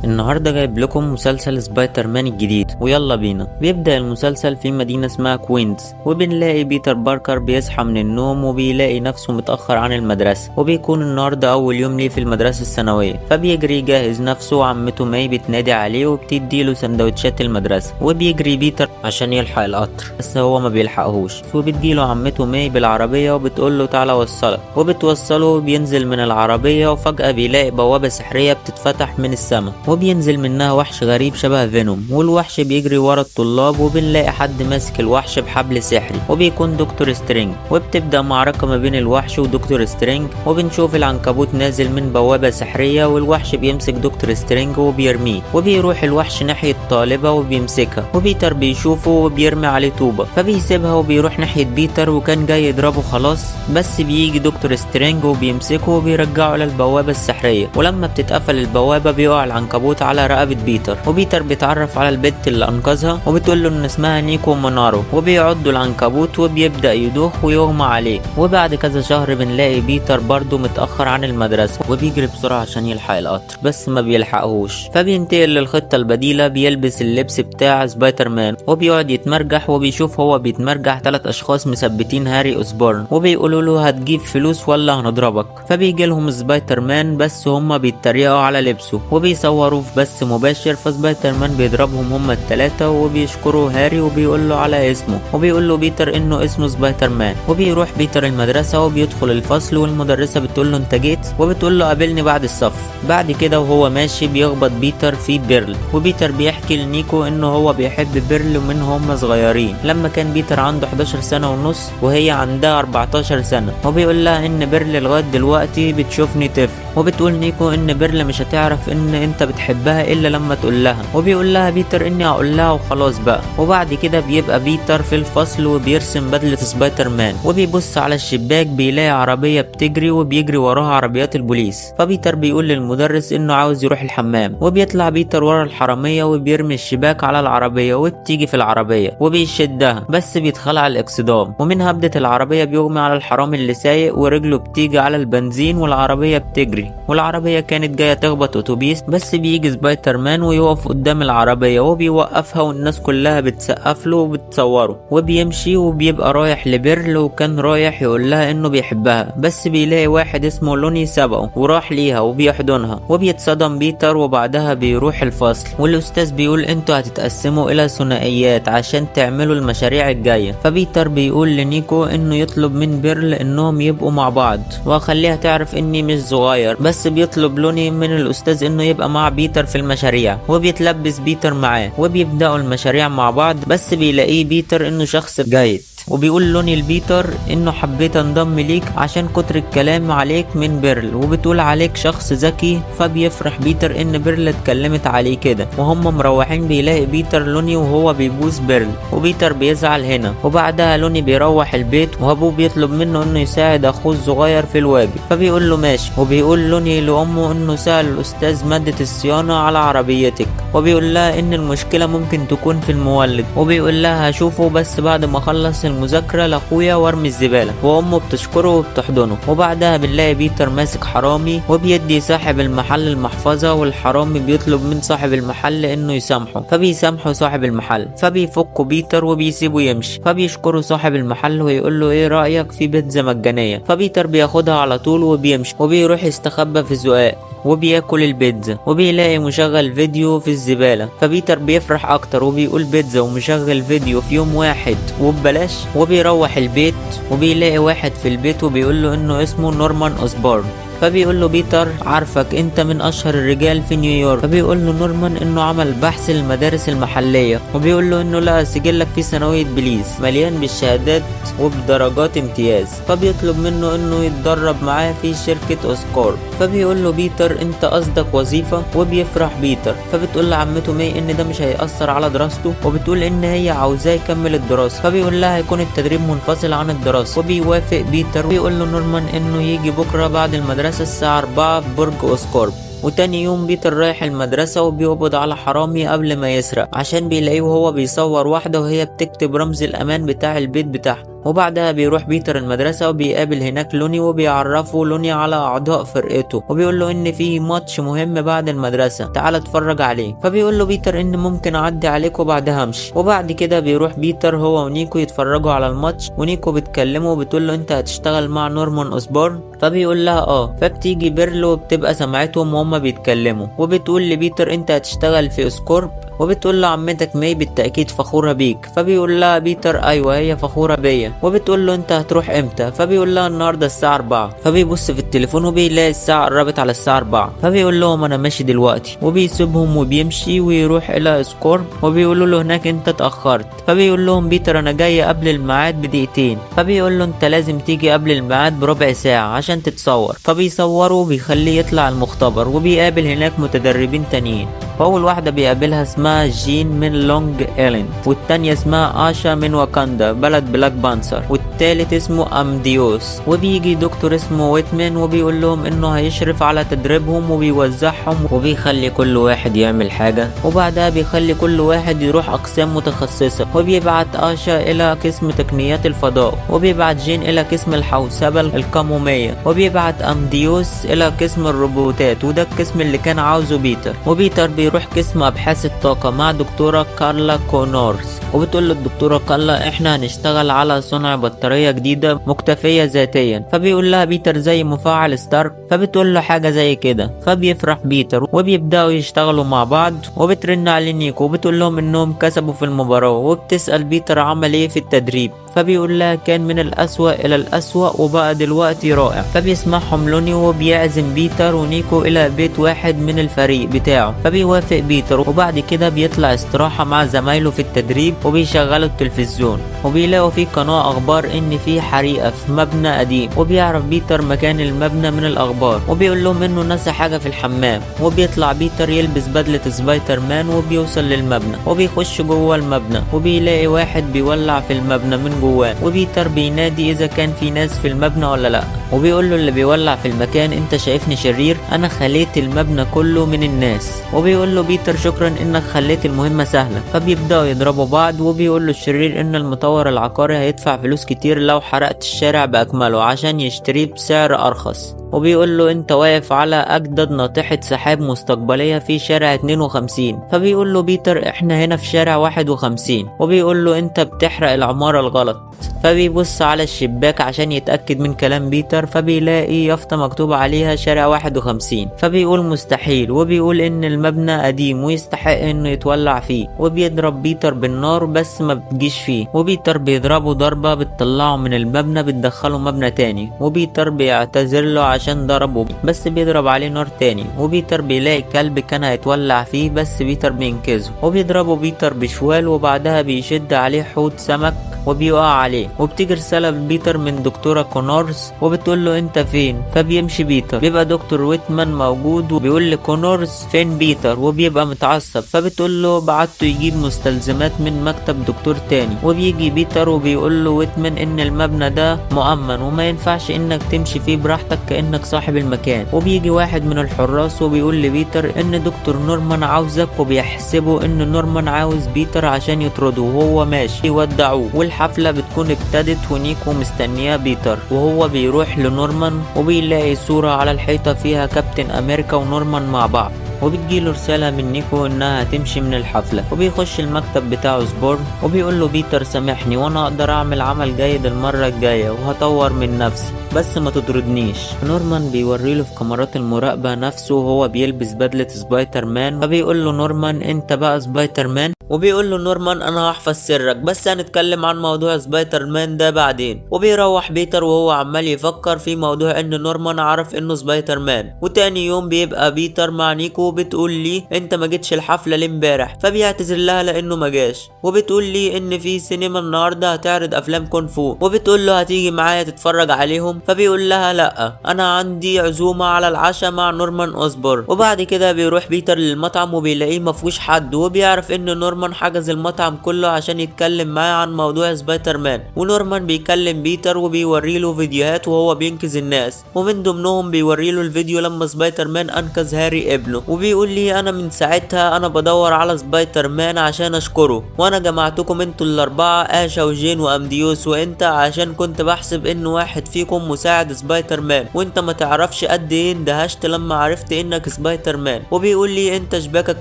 النهارده جايب لكم مسلسل سبايدر مان الجديد، ويلا بينا. بيبدأ المسلسل في مدينة اسمها كوينز، وبنلاقي بيتر باركر بيصحى من النوم وبيلاقي نفسه متأخر عن المدرسة، وبيكون النهارده أول يوم ليه في المدرسة الثانوية، فبيجري يجهز نفسه وعمته ماي بتنادي عليه وبتديله سندوتشات المدرسة، وبيجري بيتر عشان يلحق القطر بس هو ما بيلحقهوش، وبتجيله عمته ماي بالعربية وبتقوله تعالى وصلك، وبتوصله وبينزل من العربية وفجأة بيلاقي بوابة سحرية بتتفتح من السماء وبينزل منها وحش غريب شبه فينوم، والوحش بيجري ورا الطلاب، وبنلاقي حد ماسك الوحش بحبل سحري وبيكون دكتور سترينج، وبتبدأ معركة ما بين الوحش ودكتور سترينج، وبنشوف العنكبوت نازل من بوابة سحرية والوحش بيمسك دكتور سترينج وبيرميه، وبيروح الوحش ناحية طالبة وبيمسكها، وبيتر بيشوفه وبيرمي عليه طوبة فبيسيبها وبيروح ناحية بيتر وكان جاي يضربه خلاص، بس بيجي دكتور سترينج وبيمسكه وبيرجعه للبوابة السحرية، ولما بتتقفل البوابة بيقع العنكبوت على رقبة بيتر، وبيتر بيتعرف على البنت اللي انقذها وبتقول له ان اسمها نيكو مونارو، وبيعضوا العنكبوت وبيبدأ يدوخ ويغمى عليه. وبعد كذا شهر بنلاقي بيتر برضه متأخر عن المدرسة وبيجري بسرعة عشان يلحق القطر بس ما بيلحقهوش، فبينتقل للخطة البديلة، بيلبس اللبس بتاع سبايدر مان وبيقعد يتمرجح، وبيشوف هو بيتمرجح 3 اشخاص مثبتين هاري اوسبورن وبيقولوا له هتجيب فلوس ولا هنضربك، فبيجي لهم سبايدر مان بس هما بيتريقوا على لبسه وبيصوروا في بث مباشر، فسبايدر مان بيضربهم هما التلاتة وبيشكروا هاري وبيقول له على اسمه، وبيقول له بيتر انه اسمه سبايدر مان، وبيروح بيتر المدرسة وبيدخل الفصل والمدرسة بتقول له انت جيت، وبتقول له قابلني بعد الصف. بعد كده وهو ماشي بيخبط بيتر في بيرل، وبيتر بيحكي لنيكو انه هو بيحب بيرل من هما صغيرين لما كان بيتر عنده 11 سنة ونص وهي عندها 14 سنة، وبيقول لها ان بيرل لغاية دلوقتي بتشوفني طفل، وبتقول نيكو ان بيرل مش هتعرف ان انت بتحبها الا لما تقول لها، وبيقول لها بيتر اني هقول لها وخلاص بقى. وبعد كده بيبقى بيتر في الفصل وبيرسم بدلة سبايدر مان، وبيبص على الشباك بيلاقي عربية بتجري وبيجري وراها عربيات البوليس، فبيتر بيقول للمدرس انه عاوز يروح الحمام، وبيطلع بيتر ورا الحرامية وبيرمي الشباك على العربية وبتيجي في العربية وبيشدها بس بيتخلع الاكسدام، ومن هبدة العربية بيغمي على الحرامي اللي سايق ورجله بتيجي على البنزين والعربية بتجري، والعربية كانت جاية تخبط اتوبيس بس بيجي سبايدر مان ويقف قدام العربية وبيوقفها والناس كلها بتسقف له وبتصوره، وبيمشي وبيبقى رايح لبيرل وكان رايح يقول لها انه بيحبها، بس بيلاقي واحد اسمه لوني سبقه وراح ليها وبيحضنها، وبيتصدم بيتر وبعدها بيروح الفصل، والاستاذ بيقول انتوا هتتقسموا الى ثنائيات عشان تعملوا المشاريع الجاية، فبيتر بيقول لنيكو انه يطلب من بيرل انهم يبقوا مع بعض واخليها تعرف اني مش صغير، بس بيطلب لوني من الاستاذ انه يبقى مع بيتر في المشاريع، وبيتلبس بيتر معاه وبيبدأوا المشاريع مع بعض، بس بيلاقيه بيتر انه شخص جيد، وبيقول لوني لبيتر انه حبيت انضم ليك عشان كتر الكلام عليك من بيرل، وبتقول عليك شخص ذكي، فبيفرح بيتر ان بيرل اتكلمت عليه كده، وهم مروحين بيلاقي بيتر لوني وهو بيبوس بيرل، وبيتر بيزعل هنا، وبعدها لوني بيروح البيت وابوه بيطلب منه انه يساعد اخوه الصغير في الواجب، فبيقول له ماشي، وبيقول لوني لامه انه سأل الاستاذ مادة الصيانة على عربيتك، وبيقول لها ان المشكلة ممكن تكون في المولد، وبيقول لها هشوفه بس بعد ما اخلص المذاكرة لاخويا وارمي الزبالة، وامه بتشكره وبتحضنه، وبعدها بنلاقي بيتر ماسك حرامي وبيدي صاحب المحل المحفظة، والحرامي بيطلب من صاحب المحل انه يسامحه، فبيسامحه صاحب المحل، فبيفكوا بيتر وبيسيبه يمشي، فبيشكره صاحب المحل ويقول له ايه رأيك في بيتزا مجانية، فبيتر بياخدها على طول وبيمشي وبيروح يستخبى في زقاق وبياكل البيتزا، وبيلاقي مشغل فيديو في الزبالة، فبيتر بيفرح اكتر وبيقول بيتزا ومشغل فيديو في يوم واحد وببلاش، وبيروح البيت وبيلاقي واحد في البيت وبيقول له انه اسمه نورمان اوسبورن، فبيقول له بيتر عارفك انت من اشهر الرجال في نيويورك، فبيقول له نورمان انه عمل بحث للمدارس المحلية، وبيقول له انه لقى سجلك في ثانوية بليز مليان بالشهادات وبدرجات امتياز، فبيطلب منه انه يتدرب معاه في شركة اوسكار، فبيقول له بيتر انت قصدك وظيفة، وبيفرح بيتر، فبتقول لعمته ماي ان ده مش هيأثر على دراسته، وبتقول ان هي عاوزاه يكمل الدراسة، فبيقول لها هيكون التدريب منفصل عن الدراسة، وبيوافق بيتر ويقول له نورمان انه يجي بكرة بعد المدرسة الساعة 4 في برج اوسكارب. وتاني يوم بيتر رايح المدرسة وبيقبض على حرامي قبل ما يسرق عشان بيلاقيه وهو بيصور واحدة وهي بتكتب رمز الأمان بتاع البيت بتاعها، وبعدها بيروح بيتر المدرسة وبيقابل هناك لوني وبيعرفه لوني على أعضاء فرقته وبيقول له إن في ماتش مهم بعد المدرسة تعال اتفرج عليه. فبيقول له بيتر إن ممكن أعدي عليك وبعدها أمشي. وبعد كده بيروح بيتر هو ونيكو يتفرجوا على الماتش ونيكو بتكلمه وبتقول له أنت هتشتغل مع نورمان أوسبورن؟ فبيقول لها فبتيجي بيرل وبتبقى سمعتهم وهما بيتكلموا وبتقول لبيتر انت هتشتغل في اسكورب وبتقول له عمتك ماي بالتأكيد فخورة بيك. فبيقول لها بيتر ايوه هي فخورة بيا. وبتقول له انت هتروح امتى؟ فبيقول لها النهارده الساعة 4. فبيبص في التليفون وبيلاقي الساعة قربت على الساعة 4. فبيقول لهم انا ماشي دلوقتي وبيسيبهم وبيمشي ويروح الى اسكورب وبيقولوا له هناك انت اتأخرت. فبيقول لهم بيتر انا جاي قبل الميعاد بدقيقتين. فبيقول له انت لازم تيجي قبل الميعاد بربع ساعة عشان تتصور. فبيصوروا وبيخليه يطلع المختبر وبيقابل هناك متدربين تانيين. فأول واحدة بيقابلها اسمها جين من لونج ايلاند والتانية اسمها آشا من واكاندا بلد بلاك بانسر والتالت اسمه أمديوس. وبيجي دكتور اسمه ويتمان وبيقول لهم انه هيشرف على تدريبهم وبيوزعهم وبيخلي كل واحد يعمل حاجة وبعدها بيخلي كل واحد يروح أقسام متخصصة وبيبعت آشا إلى قسم تقنيات الفضاء وبيبعت جين إلى قسم الحوسبة القمومية وبيبعت أمديوس إلى قسم الروبوتات وده القسم اللي كان عاوزه بيتر. وبيتر بيروح قسم أبحاث الطاقة مع دكتورة كارلا كونورز وبتقول له الدكتورة كارلا احنا هنشتغل على صنع بطارية جديدة مكتفية ذاتيا. فبيقول لها بيتر زي مفاعل ستارك. فبتقول له حاجة زي كده. فبيفرح بيتر وبيبدأوا يشتغلوا مع بعض وبترن على نيكو وبتقول لهم انهم كسبوا في المباراة وبتسأل بيتر عمل ايه في التدريب. فبيقول لها كان من الأسوأ إلى الأسوأ وبقى دلوقتي رائع. فبيسمعهم لوني وبيعزم بيتر ونيكو إلى بيت واحد من الفريق بتاعه. فبيوافق بيتر وبعد كده بيطلع استراحة مع زمايله في التدريب وبيشغلوا التلفزيون وبيلاقوا في قناة أخبار إن في حريقة في مبنى قديم وبيعرف بيتر مكان المبنى من الأخبار وبيقول لهم إنه نسى حاجة في الحمام. وبيطلع بيتر يلبس بدلة سبايدر مان وبيوصل للمبنى وبيخش جوه المبنى وبيلاقي واحد بيولع في المبنى من جواه وبيتر بينادي اذا كان في ناس في المبنى ولا لا وبيقول له اللي بيولع في المكان انت شايفني شرير انا خليت المبنى كله من الناس. وبيقول له بيتر شكرا انك خليت المهمة سهلة. فبيبدأوا يضربوا بعض وبيقول له الشرير ان المطور العقاري هيدفع فلوس كتير لو حرقت الشارع باكمله عشان يشتريه بسعر ارخص. وبيقول له انت واقف على اجدد ناطحة سحاب مستقبلية في شارع 52. فبيقول له بيتر احنا هنا في شارع 51. وبيقول له انت بتحرق العمارة الغلط. فبيبص على الشباك عشان يتأكد من كلام بيتر فبيلاقي يافطة مكتوب عليها شارع 51. فبيقول مستحيل وبيقول ان المبنى قديم ويستحق انه يتولع فيه وبيضرب بيتر بالنار بس ما بتجيش فيه وبيتر بيضربه ضربة بتطلعه من المبنى بتدخله مبنى تاني وبيتر بيعتذر له عشان ضربه بس بيضرب عليه نار تاني وبيتر بيلاقي كلب كان هيتولع فيه بس بيتر بينقذه وبيضربه بيتر بشوال وبعدها بيشد عليه حوت سمك وبيقع عليه. وبتيجي رسالة بيتر من دكتورة كونورز وبتقول له انت فين. فبيمشي بيتر بيبقى دكتور ويتمان موجود وبيقول لكونورز فين بيتر وبيبقى متعصب. فبتقول له بعته يجيب مستلزمات من مكتب دكتور تاني وبيجي بيتر وبيقول له ويتمان ان المبنى ده مؤمن وما ينفعش انك تمشي فيه براحتك كأنك صاحب المكان. وبيجي واحد من الحراس وبيقول لبيتر ان دكتور نورمان عاوزك وبيحسبوا ان نورمان عاوز بيتر عشان يطرده وهو ماشي يودعوه. والحفلة بتكون ابتدت ونيكو مستنياه بيتر وهو بيروح لنورمان وبيلاقي صورة على الحيطة فيها كابتن امريكا ونورمان مع بعض وبتجيله رسالة من نيكو انها هتمشي من الحفلة وبيخش المكتب بتاعه سبورن وبيقول له بيتر سامحني وانا اقدر اعمل عمل جيد المرة الجاية وهطور من نفسي بس ما تطردنيش. نورمان بيوريله في كاميرات المراقبة نفسه وهو بيلبس بدلة سبايدر مان فبيقول له نورمان انت بقى سبايدر مان وبيقول له نورمان انا هحفظ سرك بس هنتكلم عن موضوع سبايدر مان ده بعدين. وبيروح بيتر وهو عمال يفكر في موضوع ان نورمان عرف انه سبايدر مان. وتاني يوم بيبقى بيتر مع نيكو بتقول لي انت ما جيتش الحفله ليه امبارح. فبيعتذر لها لانه ما جاش وبتقول لي ان في سينما النهارده هتعرض افلام كونغ فو وبتقول له هتيجي معايا تتفرج عليهم. فبيقول لها لا انا عندي عزومه على العشاء مع نورمان اوسبورن. وبعد كده بيروح بيتر للمطعم وبيلاقيه ما فيهوش حد وبيعرف ان نورمان نورمان حجز المطعم كله عشان يتكلم معاه عن موضوع سبايدر مان، ونورمان بيكلم بيتر وبيوريله فيديوهات وهو بينقذ الناس، ومن ضمنهم بيوريله الفيديو لما سبايدر مان انقذ هاري ابنه، وبيقول لي انا من ساعتها انا بدور على سبايدر مان عشان اشكره، وانا جمعتكم انتوا الاربعه اشا وجين وامديوس وانت عشان كنت بحسب ان واحد فيكم مساعد سبايدر مان، وانت ما تعرفش قد ايه اندهشت لما عرفت انك سبايدر مان. وبيقول لي انت شباكك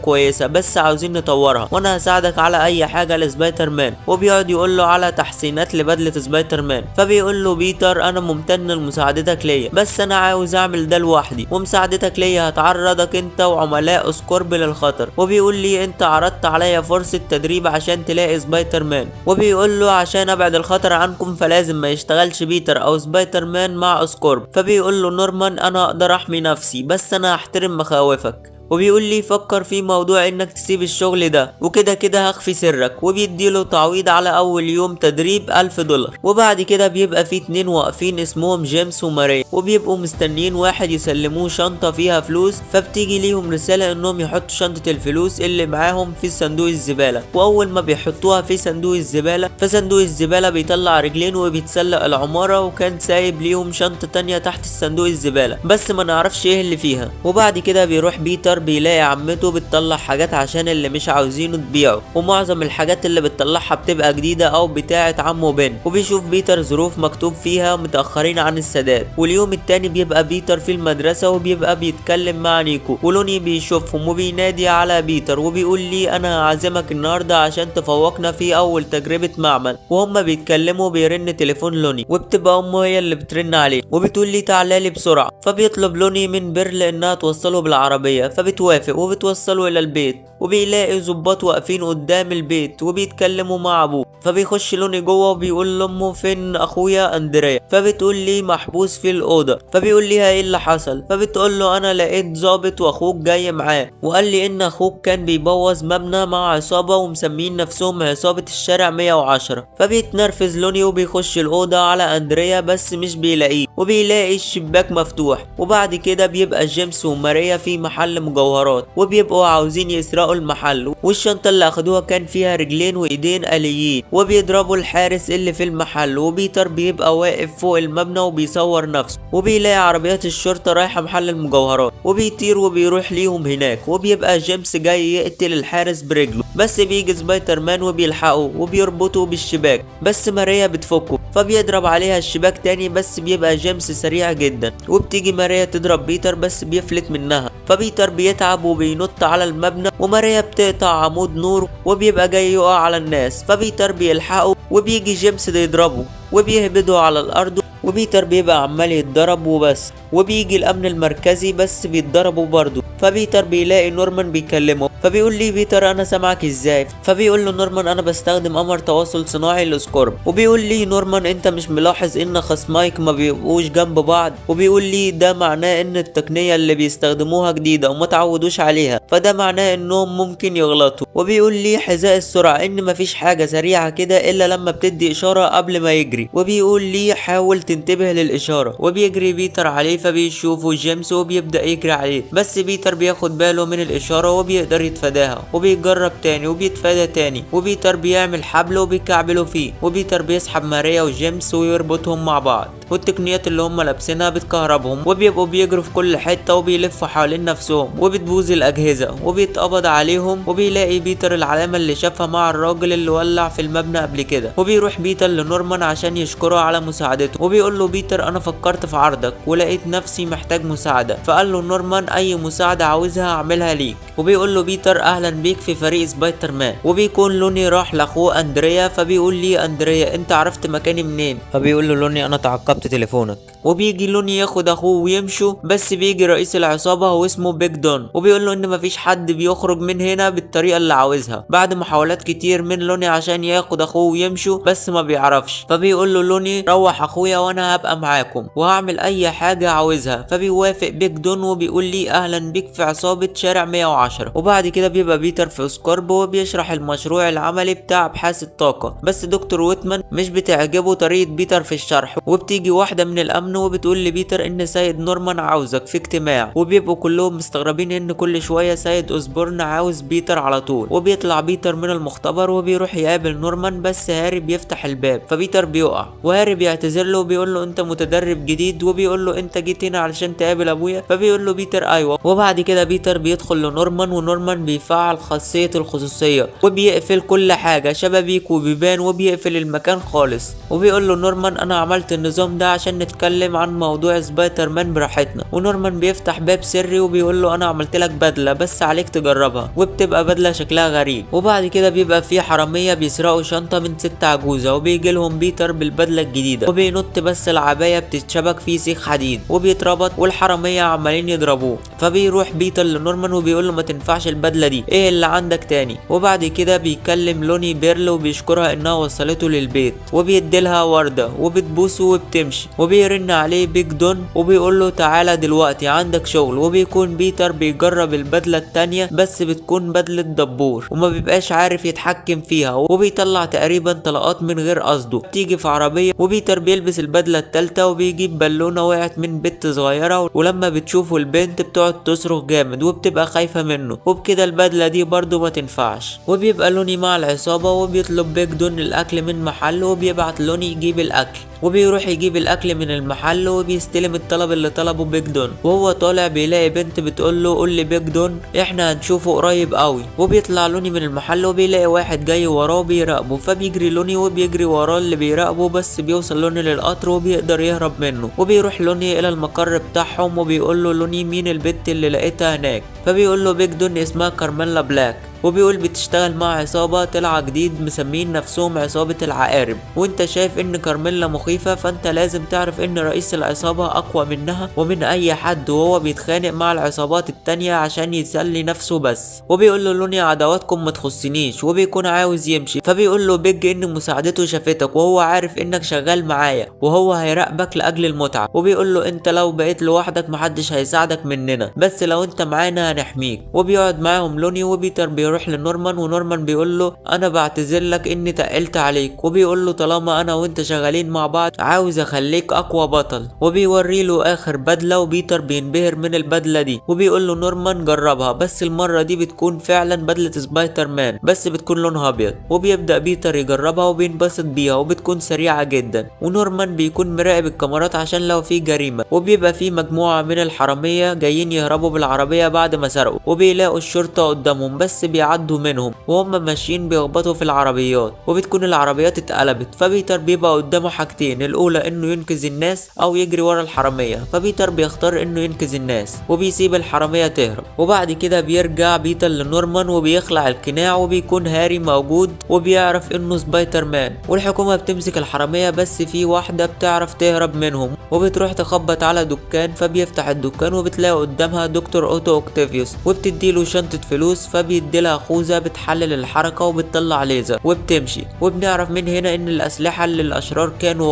كويسه بس عاوزين نطورها، وانا هساعدك على اي حاجه لسبايدر مان. وبيقعد يقول له على تحسينات لبدله سبايدر مان، فبيقول له بيتر انا ممتن لمساعدتك ليا، بس انا عاوز اعمل ده لوحدي، ومساعدتك ليا هتعرضك انت وعملاء اسكورب للخطر. وبيقول لي انت عرضت عليا فرصه تدريب عشان تلاقي سبايدر مان، وبيقول له عشان ابعد الخطر عنكم فلازم ما يشتغلش بيتر او سبايدر مان مع اسكورب. فبيقول له نورمان انا اقدر احمي نفسي بس انا هحترم مخاوفك. وبيقول لي فكر في موضوع انك تسيب الشغل ده، وكده كده هخفي سرك. وبيديله تعويض على اول يوم تدريب $1000. وبعد كده بيبقى في 2 واقفين اسمهم جيمس وماريا، وبيبقوا مستنيين واحد يسلموه شنطة فيها فلوس، فبتيجي ليهم رسالة انهم يحطوا شنطة الفلوس اللي معاهم في صندوق الزبالة. واول ما بيحطوها في صندوق الزبالة فصندوق الزبالة بيطلع رجلين وبيتسلق العمارة، وكان سايب ليهم شنطة تانية تحت الصندوق الزبالة بس ما نعرفش ايه اللي فيها. وبعد كده بيروح بيتر بيلاقي عمته بتطلع حاجات عشان اللي مش عاوزينه تبيعه، ومعظم الحاجات اللي بتطلعها بتبقى جديدة او بتاعة عمه بن. وبيشوف بيتر ظروف مكتوب فيها متأخرين عن السداد. واليوم التاني بيبقى بيتر في المدرسة وبيبقى بيتكلم مع نيكو، ولوني بيشوفهم وبينادي على بيتر وبيقول لي انا هعزمك النهاردة عشان تفوقنا في اول تجربة معمل. وهما بيتكلموا بيرن تليفون لوني، وبتبقى امه هي اللي بترن عليه وبتقول لي تعالى لي بسرعة. فبيطلب لوني من بيرل انها توصله بالعربية، فبتوافق وبتوصله الى البيت. وبيلاقي ظباط واقفين قدام البيت وبيتكلموا مع ابوه. فبيخش لوني جوه وبيقول لامه فين اخويا اندريا، فبتقول لي محبوس في الاوضه. فبيقول ليها ايه اللي حصل، فبتقول له انا لقيت ظابط واخوك جاي معاه، وقال لي ان اخوك كان بيبوظ مبنى مع عصابه ومسمين نفسهم عصابه الشارع 110. فبيتنرفز لوني وبيخش الاوضه على اندريا بس مش بيلاقيه، وبيلاقي الشباك مفتوح. وبعد كده بيبقى جيمس وماريا في محل مجوهرات وبيبقوا عاوزين يسرقوا المحل، والشنطه اللي اخدوها كان فيها رجلين وايدين آليين، وبيضربوا الحارس اللي في المحل. وبيتر بيبقى واقف فوق المبنى وبيصور نفسه، وبيلاقي عربيات الشرطه رايحه محل المجوهرات وبيطير وبيروح ليهم هناك. وبيبقى جيمس جاي يقتل الحارس برجله بس بيجي سبايدر مان وبيلحقه وبيربطه بالشباك، بس ماريا بتفكه فبيضرب عليها الشباك تاني بس بيبقى جيمس سريع جدا. وبتيجي ماريا تضرب بيتر بس بيفلت منها، فبيتر بيتعب وبينط على المبنى، وماريا بتقطع عمود نور وبيبقى جاي يقع على الناس. فبيتر بيلحقه وبيجي جيمس ده يضربه وبيهبده على الارض، وبيتر بيبقى عمال يتضرب وبس. وبيجي الامن المركزي بس بيتضربوا برضه. فبيتر بيلاقي نورمان بيكلمه، فبيقول لي بيتر انا سامعك ازاي. فبيقول له نورمان انا بستخدم قمر تواصل صناعي لسكورب. وبيقول لي نورمان انت مش ملاحظ ان خصمايك ما بيبقوش جنب بعض؟ وبيقول لي ده معناه ان التقنيه اللي بيستخدموها جديده وما تعودوش عليها، فده معناه انهم ممكن يغلطوا. وبيقول لي حذاء السرعه ان مفيش حاجه سريعه كده الا لما بتدي اشاره قبل ما يجري. وبيقول لي حاول تنتبه للاشاره. وبيجري بيتر عليه فبيشوفه جيمس وبيبدا يجري عليه، بس بيتر بياخد باله من الاشاره وبيقدر يتفاداها، وبيجرب تاني وبيتفادى تاني. وبيتر بيعمل حبل وبيكعبله فيه، وبيتر بيسحب ماريا وجيمس ويربطهم مع بعض، والتقنيات اللي هم لابسينها بتكهربهم، وبيبقوا بيجروا في كل حته وبيلفوا حوالين نفسهم وبتبوظ الاجهزه وبيتقبض عليهم. وبيلاقي بيتر العلامه اللي شافها مع الراجل اللي ولع في المبنى قبل كده، وبيروح بيتر لنورمان عشان يشكره على مساعدته. وبيقول له بيتر انا فكرت في عرضك ولقيت نفسي محتاج مساعده. فقال له نورمان اي مساعده عاوزها اعملها ليك. وبيقول له بيتر اهلا بيك في فريق سبايدر مان. وبيكون لوني راح لاخوه اندريا، فبيقول لي اندريا انت عرفت مكاني منين؟ فبيقول له لوني انا تعقبت تليفونك. وبيجي لوني ياخد اخوه ويمشوا، بس بيجي رئيس العصابه واسمه بيج دون، وبيقول له ان مفيش حد بيخرج من هنا بالطريقه اللي عاوزها. بعد محاولات كتير من لوني عشان ياخد اخوه ويمشوا بس ما بيعرفش. فبيقول له لوني روح اخويا وانا هبقى معاكم وهعمل اي حاجه عاوزها. فبيوافق بيج دون وبيقول لي اهلا بيك في عصابه شارع 110. 10. وبعد كده بيبقى بيتر في اسكارب وبيشرح المشروع العملي بتاع ابحاث الطاقة، بس دكتور ويتمان مش بتعجبه طريقة بيتر في الشرح، وبتيجي واحدة من الامن وبتقول لبيتر ان سيد نورمان عاوزك في اجتماع، وبيبقوا كلهم مستغربين ان كل شوية سيد اوزبورن عاوز بيتر على طول. وبيطلع بيتر من المختبر وبيروح يقابل نورمان، بس هاري بيفتح الباب فبيتر بيقع، وهاري بيعتذر له وبيقول له انت متدرب جديد، وبيقول له انت جيت هنا علشان تقابل ابويا، فبيقول له بيتر ايوه. وبعد كده بيتر بيدخل لنورمان، ونورمان بيفعل خاصية الخصوصية وبيقفل كل حاجة شبابيك وبيبان وبيقفل المكان خالص، وبيقول له نورمان انا عملت النظام ده عشان نتكلم عن موضوع سبايدر مان براحتنا. ونورمان بيفتح باب سري وبيقول له انا عملت لك بدلة بس عليك تجربها، وبتبقى بدلة شكلها غريب. وبعد كده بيبقى في حرامية بيسرقوا شنطة من ست عجوزة، وبيجي لهم بيتر بالبدلة الجديدة وبينط، بس العباية بتتشبك في سيخ حديد وبيتربط، والحرامية عمالين يضربوه. فبيروح بيتر لنورمان وبيقول له ما تنفعش البدلة دي، ايه اللي عندك تاني؟ وبعد كده بيكلم لوني بيرل وبيشكرها انها وصلته للبيت، وبيديلها وردة وبتبوسه وبتمشي، وبيرن عليه بيج دون وبيقول له تعالى دلوقتي عندك شغل. وبيكون بيتر بيجرب البدلة التانية، بس بتكون بدلة دبور وما بيبقاش عارف يتحكم فيها، وبيطلع تقريبا طلقات من غير قصده. تيجي في عربية وبيتر بيلبس البدلة التالتة وبيجيب بالونة وقعت من بنت صغيرة، ولما بتشوفه البنت بتقعد تصرخ جامد وبتبقى خايفة منه، وبكده البدلة دي برضو ما تنفعش. وبيبقى لوني مع العصابة وبيطلب بيج دون الاكل من محل، وبيبعت لوني يجيب الاكل، وبيروح يجيب الاكل من المحل وبيستلم الطلب اللي طلبه بيج دون. وهو طالع بيلاقي بنت بتقول له قول لي بيج دون احنا هنشوفه قريب قوي. وبيطلع لوني من المحل وبيلاقي واحد جاي وراه بيراقبه، فبيجري لوني وبيجري وراه اللي بيراقبه، بس بيوصل لوني للقطر وبيقدر يهرب منه. وبيروح لوني الى المقر بتاعهم وبيقول له لوني مين البنت اللي لقيتها هناك، فبيقول له بيج دون اسمها كارميلا بلاك، وبيقول بتشتغل مع عصابة طلع جديد مسمين نفسهم عصابة العقارب، وانت شايف ان كارميلا مخيفة، فانت لازم تعرف ان رئيس العصابة اقوى منها ومن اي حد، وهو بيتخانق مع العصابات التانية عشان يسلي نفسه بس. وبيقول له لوني عداواتكم ما تخصنيش، وبيكون عاوز يمشي، فبيقول له بيج ان مساعدته شافتك وهو عارف انك شغال معايا وهو هيراقبك لاجل المتعة. وبيقول له انت لو بقيت لوحدك محدش هيساعدك مننا، بس لو انت معانا هنحميك. وبيقعد معاهم لوني وبيتر بيروح لنورمان، ونورمان بيقول له انا بعتذر لك اني تقلت عليك، وبيقول له طالما انا وانت شغالين مع بعض عاوز اخليك اقوى بطل. وبيوري له اخر بدله وبيتر بينبهر من البدله دي، وبيقول له نورمان جربها، بس المره دي بتكون فعلا بدله سبايدر مان بس بتكون لونها ابيض. وبيبدا بيتر يجربها وبينبسط بيها وبتكون سريعه جدا. ونورمان بيكون مراقب الكاميرات عشان لو في جريمه، وبيبقى في مجموعه من الحراميه جايين يهربوا بالعربيه بعد ما سرقوا، وبيلاقوا الشرطه قدامهم بس بيعدوا منهم وهم ماشيين بيخبطوا في العربيات، وبتكون العربيات اتقلبت. فبيتر بيبقى قدامه حاجتين، الاولى انه ينقذ الناس او يجري ورا الحراميه، فبيتر بيختار انه ينقذ الناس وبيسيب الحراميه تهرب. وبعد كده بيرجع بيتر لنورمان وبيخلع القناع، وبيكون هاري موجود وبيعرف انه سبايدر مان، والحكومه بتمسك الحراميه بس في واحده بتعرف تهرب منهم، وبتروح تخبط على دكان، فبيفتح الدكان وبتلاقي قدامها دكتور اوتو اوكتافيوس وبتديله شنطه فلوس، فبيديلها خوذه بتحلل الحركه وبتطلع ليزر وبتمشي. وبنعرف من هنا ان الاسلحه اللي الاشرار كانوا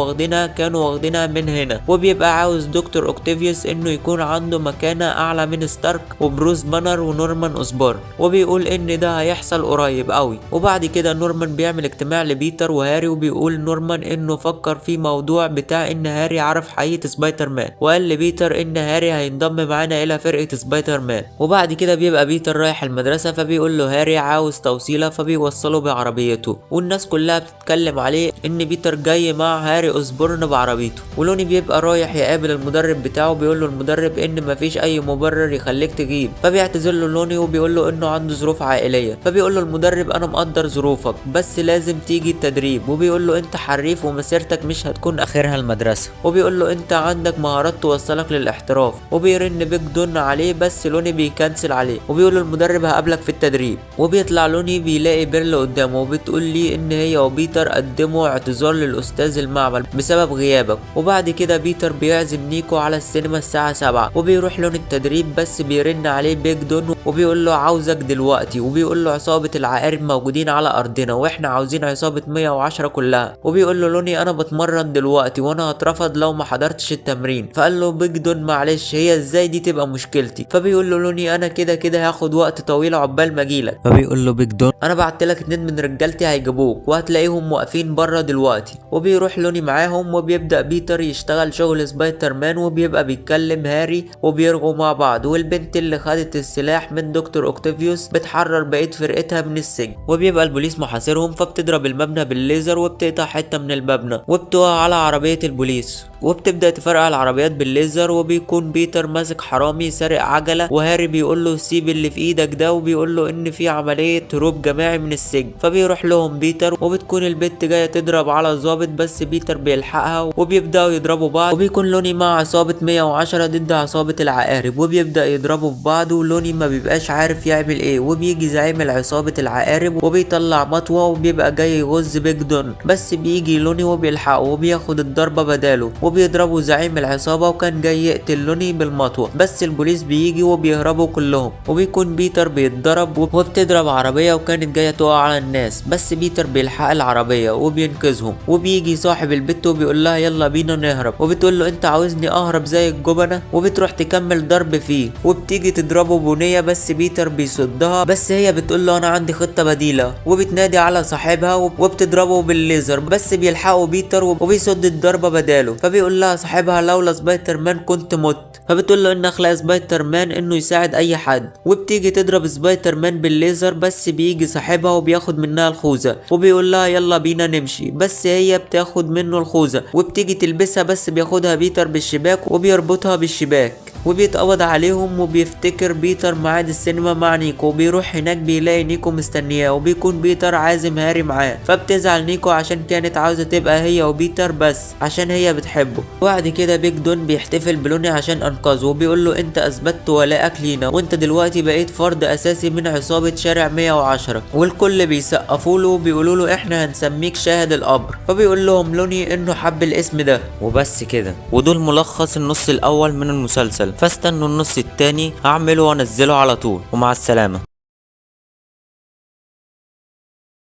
واخدينها من هنا. وبيبقى عاوز دكتور اوكتافيوس انه يكون عنده مكانه اعلى من ستارك وبروس بانر ونورمان اوسبورن، وبيقول ان ده هيحصل قريب قوي. وبعد كده نورمان بيعمل اجتماع لبيتر وهاري، وبيقول نورمان انه فكر في موضوع بتاع ان هاري عرف حقيقة سبايدر مان، وقال لبيتر ان هاري هينضم معانا الى فرقة سبايدر مان. وبعد كده بيبقى بيتر رايح المدرسة، فبيقول له هاري عاوز توصيلة، فبيوصله بعربيته، والناس كلها بتتكلم عليه ان بيتر جاي مع هاري اوسبورن بعربيته. ولوني بيبقى رايح يقابل المدرب بتاعه، بيقول له المدرب ان مفيش اي مبرر يخليك تجيب، فبيعتذر له لوني وبيقول له انه عنده ظروف عائلية. فبيقول له المدرب انا مقدر ظروفك بس لازم تيجي التدريب، وبيقول له انت حريف ومسيرتك مش هتكون اخرها المدرسة، وبيقول له انت عندك مهارات توصلك للاحتراف. وبيرن بيج دون عليه بس لوني بيكنسل عليه، وبيقول له المدرب هقابلك في التدريب. طيب. وبيطلع لوني بيلاقي بيرلا قدامه وبتقول لي ان هي وبيتر قدموا اعتذار للاستاذ المعمل بسبب غيابك. وبعد كده بيتر بيعزم نيكو على السينما الساعة 7 وبيروح لون التدريب، بس بيرن عليه بيج دون وبيقول له عاوزك دلوقتي، وبيقول له عصابة العقارب موجودين على ارضنا واحنا عاوزين عصابة 110 كلها. وبيقول له لوني انا بتمرن دلوقتي وانا هترفض لو ما حضرتش التمرين. فقال له بيج دون معلش هي ازاي دي تبقى مشكلتي. فبيقول له لوني انا كده كده هاخد وقت طويل عقبال ما اجيلك. فبيقول له بيج دون انا بعتلك 2 من رجالتي هيجيبوك وهتلاقيهم واقفين بره دلوقتي. وبيروح لوني معاهم وبيبدأ بيتر يشتغل شغل سبايدر مان وبيبقى بيتكلم هاري وبيرغوا مع بعض. والبنت اللي خدت السلاح من دكتور اوكتافيوس بتحرر بقية فرقتها من السجن، وبيبقى البوليس محاصرهم فبتضرب المبنى بالليزر وبتقطع حتة من المبنى وبتقع على عربية البوليس وبتبدأ تفرقع العربيات بالليزر. وبيكون بيتر ماسك حرامي سارق عجلة وهاري بيقول له سيب اللي في ايدك ده وبيقول له ان في عملية هروب جماعي من السجن. فبيروح لهم بيتر وبتكون البت جاية تضرب على ظابط بس بيتر بيلحقها وبيبدأوا يضربوا بعض. وبيكون لوني مع عصابة 110 ضد عصابة العقارب وبيبدأ يضربوا في بعض ولوني ما بيبقاش عارف يعمل ايه. وبيجي زعيم عصابة العقارب وبيطلع مطوة وبيبقى جاي يغز بيج دون، بس بيجي لوني وبيلحقه وبياخد الضربة بداله وبيضربوا زعيم العصابة وكان جاي يقتل لوني بالمطوة، بس البوليس بيجي وبيهربوا كلهم. وبيكون بيتر بيتضرب وبتضرب عربية وكانت جاية تقع على الناس، بس بيتر بيلحق العربية وبينقذهم. وبيجي صاحب البت وبيقول لها يلا بينا نهرب وبتقول له انت عاوزني اهرب زي الجبنة، وبتروح تكمل ضرب فيه وبتيجي تضربه بنية بس بيتر بيصدها، بس هي بتقول له انا عندي خطة بديلة وبتنادي على صاحبها وبتضربه بالليزر، بس بيلحقوا بيتر وبيصد الضربة بداله. فبيقول لها صاحبها لولا سبايدر مان كنت مت. فبتقول له ان اخلاق سبايدر مان انه يساعد اي حد، وبتيجي تضرب سبايدر مان بالليزر بس بيجي صاحبها وبياخد منها الخوذة وبيقول لها يلا بينا نمشي، بس هي بتاخد منه الخوذة وبتيجي تلبسها بس بياخدها بيتر بالشباك وبيربطها بالشباك وبيتقبض عليهم. وبيفتكر بيتر ميعاد السينما مع نيكو وبيروح هناك بيلاقي نيكو مستنياه وبيكون بيتر عازم هاري معاه. فبتزعل نيكو عشان كانت عاوزة تبقى هي وبيتر بس عشان هي بتحبه. وبعد كده بيج دون بيحتفل بلوني عشان انقذه وبيقول له انت اثبتت ولائك لينا وانت دلوقتي بقيت فرد اساسي من عصابة شارع 110. والكل بيسقفوا له وبيقولوا له احنا هنسميك شاهد القبر. فبيقول لهم لوني انه حب الاسم ده وبس كده. ودول ملخص النص الاول من المسلسل، فاستنوا النص التاني هعمله وانزله على طول. ومع السلامة.